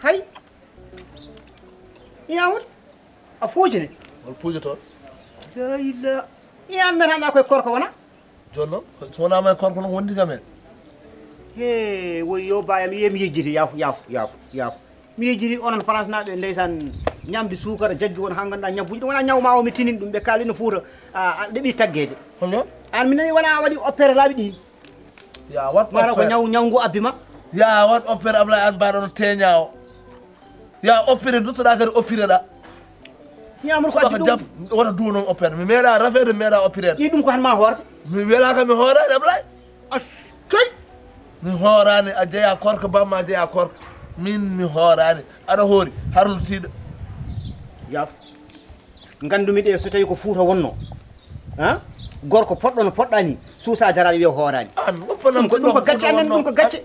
hay yawut a foojini wol puujoto jayla iyan men handa koye korko wona jonno so wona may korko non wondi gamen he woy yo bayam yemi yejjiti yafu mi yejjiti onon France naɓe ndeysan ñamde suukara jaggi won ha ganduɗa ñabbuji ɗum wona ñawma o mi tinin ɗum ɓe kaali no Fouta ɗeɓi taggede holno an mi nani wona waɗi opéré laaɓi ɗi ya wat mara ko ñaw ngu abbima ya wat opéré Ablaye an mbaɗo no teña o ya opéré duttoɗa kadi opéré ɗa ñamru ko addi jam ɗum wota duunon opéré mi meeɗa rafede mi meeɗa opéré ɗi ɗum ko han ma hoorde mi welaka mi hoorani Ablaye kay mi hoorani a jeeya korka bamma a jeeya korka min mi hoorani aɗa hoori harlutiɗo yaf gandumi ɗe so tawi ko Fouta wonno han gorko poɗɗo no poɗɗa ni suusa jaraɗo wiya hoorani an woppanam ɗum ko gacce annen ɗum ko gacce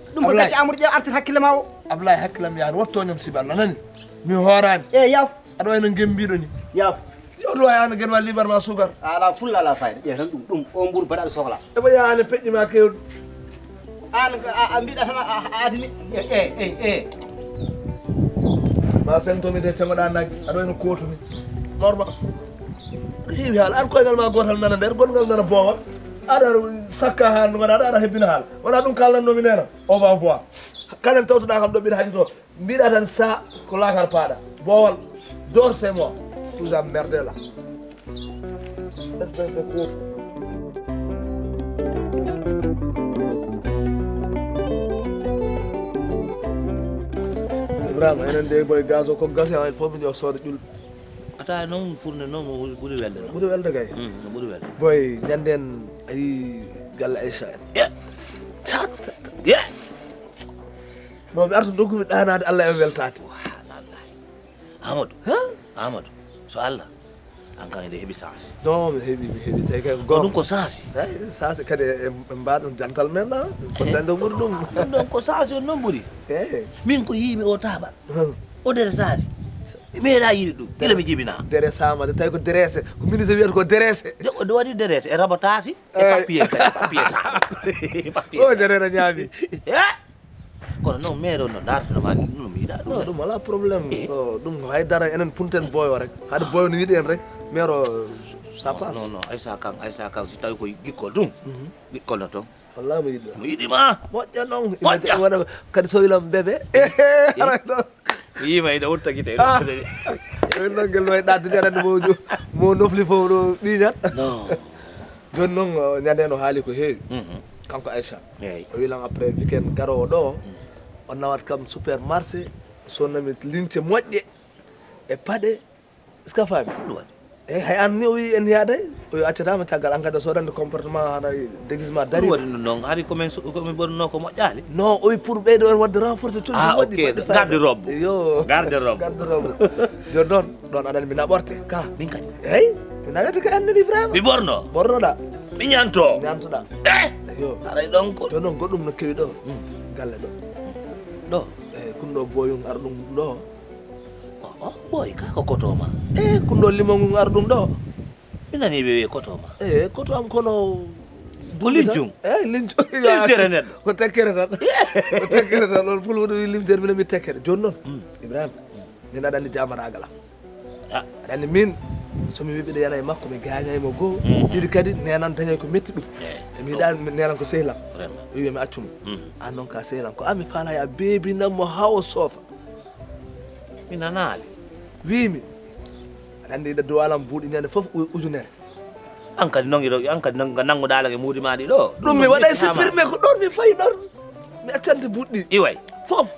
Amadou Dia artir hakkille ma o Ablaye hakkilam yaani wottoñam sibi Allah nani mi hoorani yaf aɗa wayno gembiɗo ni yaf yo ɗum wayano gueɗe ma libar ma sugar ala fulla ala fayda ƴeew tan ɗum o mburu mbaɗaɓe sohla eɓa yaani peƴƴima kewɗu an a mbiɗa tan a adini ma sentomi de tegoɗa nagge aɗa wayno kotumi normal heewi haala an koyngal ma gotal nana nder gongal nana boowal aɗa sakka haala ɗum aɗa hebbina haala wona ɗum kalnannomi nena on va voir kalen tawtuɗa kam ɗo ɓiɗa haji to mbiɗa tan sa ko lakar paaɗa boowal dor c'est moi toujours merde là espèce de cour Ibrahima enen de boy gaz o ko gase il faut mi jox soode ƴul ata noon fourne noon mo ɓuuri welde no ɓuuri welde kay no ɓuuri welde boy ñanden ayi galle Aïcha en cat ye non mi artu dokkumi ɗanade Allah e weltade Amadou Amadou so Allah an kan ede heeɓi sens non mi heeɓi tawi kay ko ko gonga ɗum ko sens eyi sase kadi e mbaɗon jantal men ɗa ko dande ɓuuri ɗum ɗum ɗon ko sens on noon ɓuuri eyi min ko yiimi o taaɓa o dere sens mi meeɗa yiide ɗum ila mi jibina dere samade tawi ko dressé ko ministre wiyata ko dressé o waɗi derese e rabotasi e papier papier sa papier o derere ñaami kono noon maire o no dartanoma ni ɗum no mi yiɗa non ɗum ɗum ala probléme ɗum haydara enen punten boyo rek haade boyo no yiɗi en rek maire o ça passe non Aïssa kan si tawi ko gikkol ɗum gikkol no toon wallahi mo yiɗi mo yiɗima moƴƴa noon Moƴƴa. waɗa kadi so wilam bébé ara ɗo mi yima ene wonta guite ɗon noon ngel way ɗaddide aɗa andi mo nofli fof ɗo ɓiñat non joni noon ñande no haali ko heewi kanko Aïcha eyyi o wilan après weekend garowo ɗo o nawat kam supermarché sonnami lince moƴƴe e paɗe est ce que a faami ɗum waɗi eyyi hay an ni o wi en yaaday o wi accatama caggal an kadi a sodande comportement haɗa déguisement ɗum dari waɗi ɗum noon haari komin ɓonno ko moƴƴali non o wi pour ɓeydo en wadde renforcer condi ok garde robe yo garde robe garde robe joni noon ɗon aɗani mi naɓorte ka min kadi eyyi mi nawete ka annani Ibrahima mi ɓorno ɓornoɗa mi ñanto ñantoɗa yo aray ɗon ko joni noon goɗɗum no kewi ɗo galle ɗo ɗo eyyi kunɗo boyum ar ɗum ɗo o ɓooy ka ko kotoma eyyi kunɗo limongu ar ɗum ɗo mi nani ɓe wiye kotoma eyyi koto am kono ko linjum eyyi linjum limsere neɗɗo ko tekkere tan ko tekkere tan ɗon fulɓe ɗo wi limtere minen mi tekkere joni noon Ibrahima min aɗa andi jamaragal am aɗa andi min somi wi ɓiɗa yana e makko mi gañaymo goho ɗiɗi kadi nenan dañay ko metti ɗum te mi yiɗa nenan ko sehlam vraiment o wi mi accuma an noon ka sehlam ko ami faala ya beebinanmo ha o soofa mi nanali wimi aɗa andi ɗa duwalam buuɗi ñande foof ujunere an kadi nongiɗo an kadi nanguɗalake muudi ma ɗi ɗo ɗum mi waɗay supprimé ko ɗon mi fayi ɗon mi accante buuɗɗi iway foof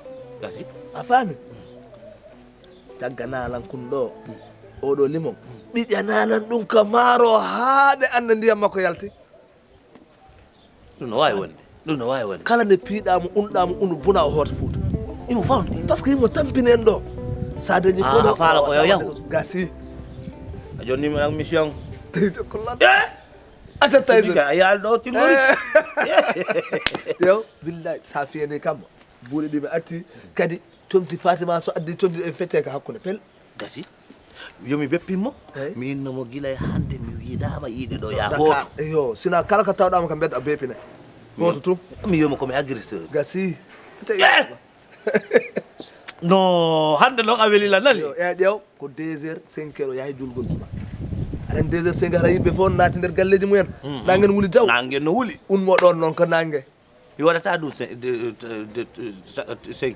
gasi a faami cagganalan kun ɗo oɗo limon ɓiƴanalan ɗum ka maaro haa ɓe anda ndiyam makko yalti ɗum no wawi wonde ɗum no wawi wonde kala nde piiɗamo unɗamo unu buna o hoota Fouta imo fawde par ce que imo tampini en ɗo sa dañi koɗo faala ko yo yahu gasi a jonni mi mission tawi jokkollat acattay a yaali ɗo tingoris yew billahi sa fiyani kam buuɗe ɗi mi atti kadi comti Fatima so addi comti e fecce ko hakkude pel gasi yomi beppinmo min nomo gila e hande mi wiidama yiide ɗo ya hooto yo sina kala ko tawɗama ko bedɗa bepine hoto tum mi wiyoma komi agresseur gasi no hande noon a welila nani e ƴeew ko 2 heures 5 heures o yahay julgol tuma aɗen 2 heures 5 heures a yimɓe fof naati nder galleji mumen nangen wuli jaw nangue no wuli ummo ɗon noon ko nangue mi waɗata ɗum 5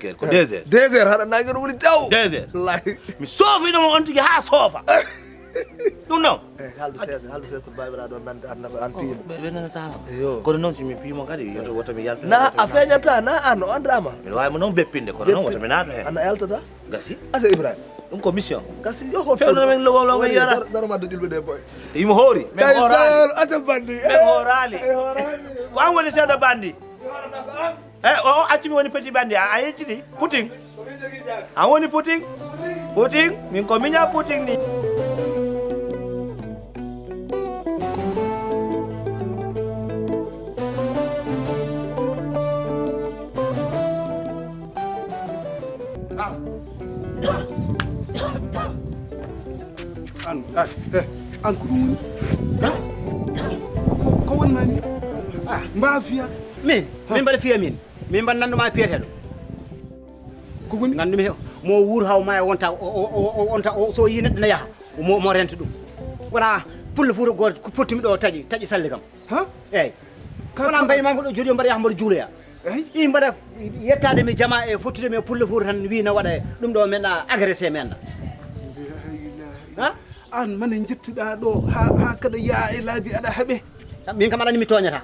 heures ko 2 heures 2 heures haɗa nangue no wuli jaw 2 heures wallahi mi soofinomo on tigui ha soofa ɗum noon haldu seeso to babiraɗo ɗon nande annako an piimo ɓe nanatama yo kono noon somi piimo kadi yoto woto mi yalta na a feeñata na an o andrama miɗa wawimo noon beppinde kono noon woto mi naato hen ana yaltata gasi ase ibrahima ɗum ko mission gasi yoko fewno men logo yara daro madde julɓe ɗe boy imo hoori même horali aca bandi même horali ko an woni sewɗo bandi o accumi woni petit bandi a yejjiti puting an woni puting min ko miña puting ni an ko ɗum woni ko wonnani mba fiya min mbaɗa fiya min nanduma piyeteɗo ko woni nandumi mo wuur haw ma wonta wonta so yi neɗɗo ne yaaha mo renta ɗum wona pulle fuuta goto ko pottumi ɗo taƴi salle kam ha eyyi wona mbayima ko ɗo jooɗi mbaɗa yaha mbaɗa juuloya i mbaɗa yettade mi jama e fottude mi pulle fuuta tan wi no waɗa ɗum ɗo menɗa agressé menɗa ha an mane jettiɗa ɗo ha kada yaa e laabi aɗa haaɓe min kam aɗani mi toñata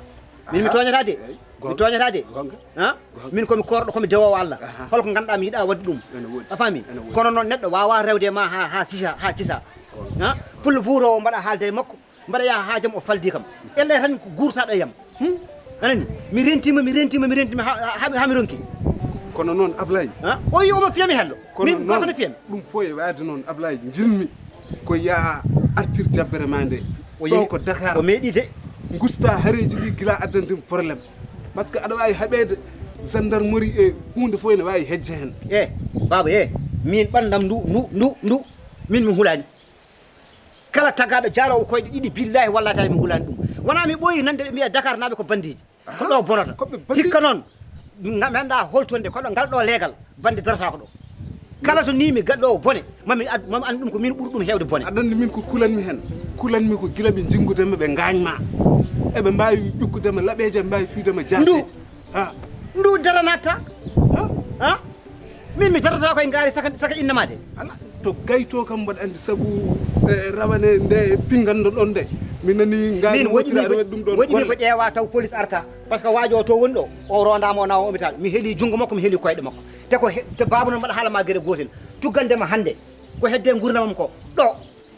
mi toñata de mi toñata de ha min komi korɗo komi dewowo Allah holko ganduɗa mi yiiɗa wadde ɗum a faami kono noon neɗɗo wawa rewde ma ha cisa ha pulle fuuta o mbaɗa haalde makko mbaɗa yaha haajam o faldi kam elle tan ko gurtaɗo yam anani mi rentima ha mi ronki kono noon Ablaye o wi omo fiyami hello min noon koko ne fiyami ɗum fo e waade noon Ablaye jinmi ko yaa artir jabbere ma nde ɗo ko Dakar o meeɗi de gusta hareji ɗi gila addandimi probléme par ce que aɗa wawi haɓede gendarmerie e hunde fof ene wawi hejje hen baba min ɓandam ndu min mi hulani kala tagaɗo jaarowo koyɗe ɗiɗi billahi wallata mi hulani ɗum wona mi ɓooyi nande ɓe mbiya Dakar naɓe ko bandiji ko ɗo bonata hikka noon ganduɗa holtonde koɗo ngal ɗo leegal bande darata ko ɗo kala to nimi gaɗɗo bone mami andi ɗum ko min ɓuuri ɗum hewde bone aɗa andi min ko kulanmi hen kulanmi ko gila ɓe jinggudema ɓe gañma eɓe mbawi ƴukkudema laaɓeje ɓe mbawi fiidema jaseje ndu daranatta ha min mi daratata koye gaari saka innama de ala to gayto kam mbaɗa andi saabu rawane nde pinganɗo ɗon nde min nani gaari wotira aɗa waɗi ɗum ɗon woɗimi ko ƴeewa taw police arta par ce que waajo to woni ɗo o rondama o nawa hôpital mi heeli junggo makko mi heeli koyɗe makko te baaba noon mbaɗa haalama gueɗe gotel tuggandema hande ko hedde gurdamam ko ɗo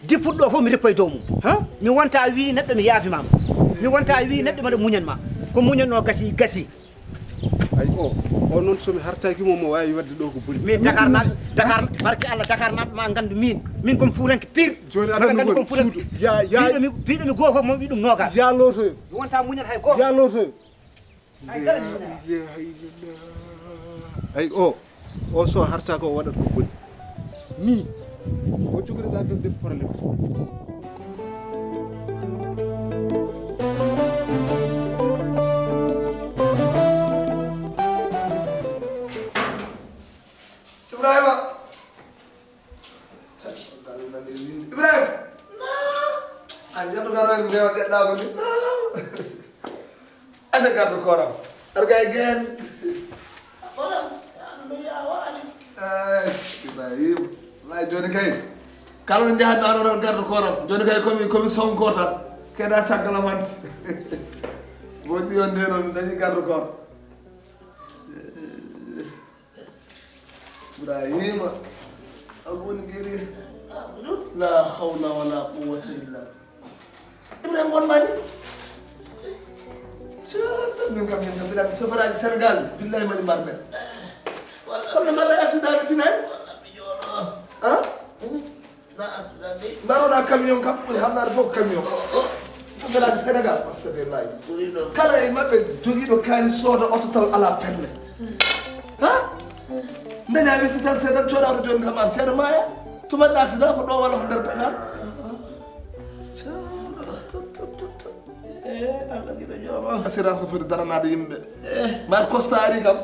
dippuɗo ɗo fof mi rippa e dow mum mi wonta wi neɗɗo mi yaafimama mi wonta wi neɗɗo mbaɗa muñanma ko muñanno gasi ay o noon somi hartaki mo wawi wadde ɗo ko ɓuuri min Dakar barke Allah Dakar naɓe ma gandu min komi fuuranke pire joni aɗa gandi kon suudu piiɗomi goho fof mo wi ɗum nogas yalotoyo mi wonta muñan hay goho yalotoyo ay o so harta ko waɗat ko boni ni o jogori addande probléme Ibrahima an jattugaɗo mi rewa ɗeɗɗako ni asa gardu koram aɗa gay gen Ibrahima lay joni kay kala no jahatno aɗa rewa gardu koram joni kay komi sonko tan keɗa caggalam hande woɗɗi on nde noon mi dañi gardu koram Ibrahima aboni giri la hawla wala quwwata illa Ibrahima wonmani min kam mbiɗa safaraji Sénégal billahi mani marde holno mbaɗa accident ɓe tinayi mbaɗoɗa camion kam ɓuuri hamnade fof camion safaraji Sénégal astafirllahi kala e maɓɓe joguiɗo kaani sooda oto taw ala perle ndeni a wirti tan seeɗan coɗawto joni kam an seeɗa maya tumanɗa accident ko ɗo walla ko nder Dakar Allah giɗo jooma assurance ko foti daranade yimɓe mbaɗa costa ari kam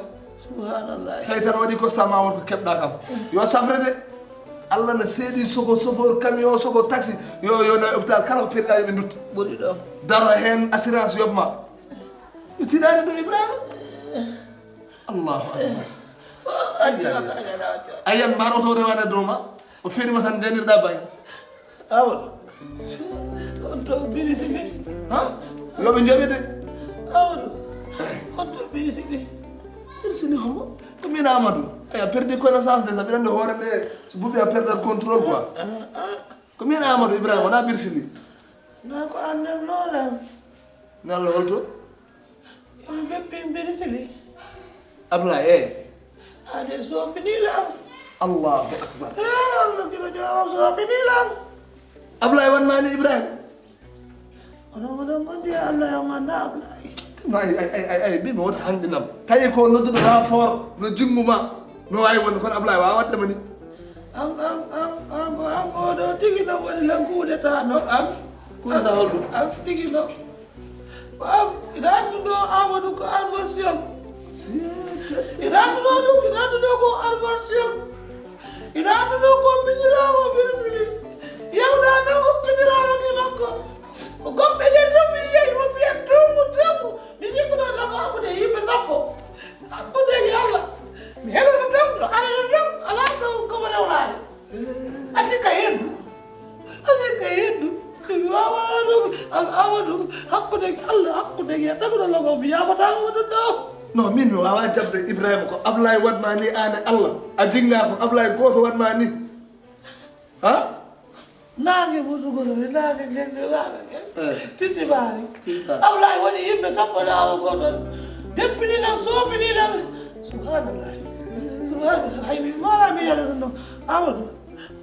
subhanallah tawi tan waɗi constat ma wonko keɓɗa kam yo safre de allah ne seeɗi sogo chauffeur camion sogo taxi yo nawi hôpital kala ko peɗɗa yoɓe dutta ɓuri ɗo daro hen assurance yoɓma mi tiɗani ɗum ibrahima allahu akbar ayan mbaɗa oto rewane dow ma o ferima tan denirɗa bañ awol on to birisi ɓe ha yoɓe jooɓe de awol on to birisi ɓe irsini homo ko min amadou aya perdi connaissance de sa mbiɗa andi hoore nde so buɓi a perdal contrôle quoi ko min amadou ibrahima wona birsini na ko annem loolam ne allah holto yomi beppin birisili ablaye eyi ade sofinilam allahu akbar allah kilo jawam sofinilam ablaye wanmani ibrahima onon oɗon gondi allah yo ganda ablaye ay mbimi wota hanɗinam tawi ko nodduɗo renfort no jimmuma no wawi wonde kono ablaye wawa waddema ni an oɗo tigi no waɗi lan kuudeta no an kuudeta holɗum an tigi no an ina anduɗo amadou ko almation ina anduɗo ɗum ina anduɗo ko almation ina anduɗo ko miñirawo besiri yewɗa no hokkodirano ni makko ko gomɓe ɗe tan mi yeyi mo mbiya tongu mi sikkuɗo lako hakkude yimɓe sappo hakkude allah mi heɗoto tan ɗo alano tan ala komo rewlade asikka hendu mi wawala ɗum amadou hakkude allah hakkude taguɗo lako mi yafatako woɗon ɗo non min mi wawa jabde ibrahima ko ablaye waɗma ni ane allah a jinga ko ablaye goto waɗma ni ha nangue mutugolo e nangue gende nangue tisibari ablaye waɗi yimɓe sappo lawo goton deppinilan sofinilan subhanallah hay mi mala mi yaɗa ɗum ɗo amadou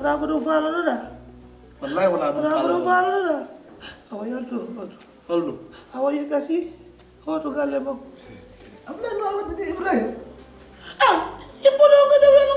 wona ko ɗum faloɗoɗa wallahi wona wona ko ɗum faloɗoɗa awa yaltu holɗum awa yegasi hoto galle makko ablaye no waddide ibrahima imboɗo gade weno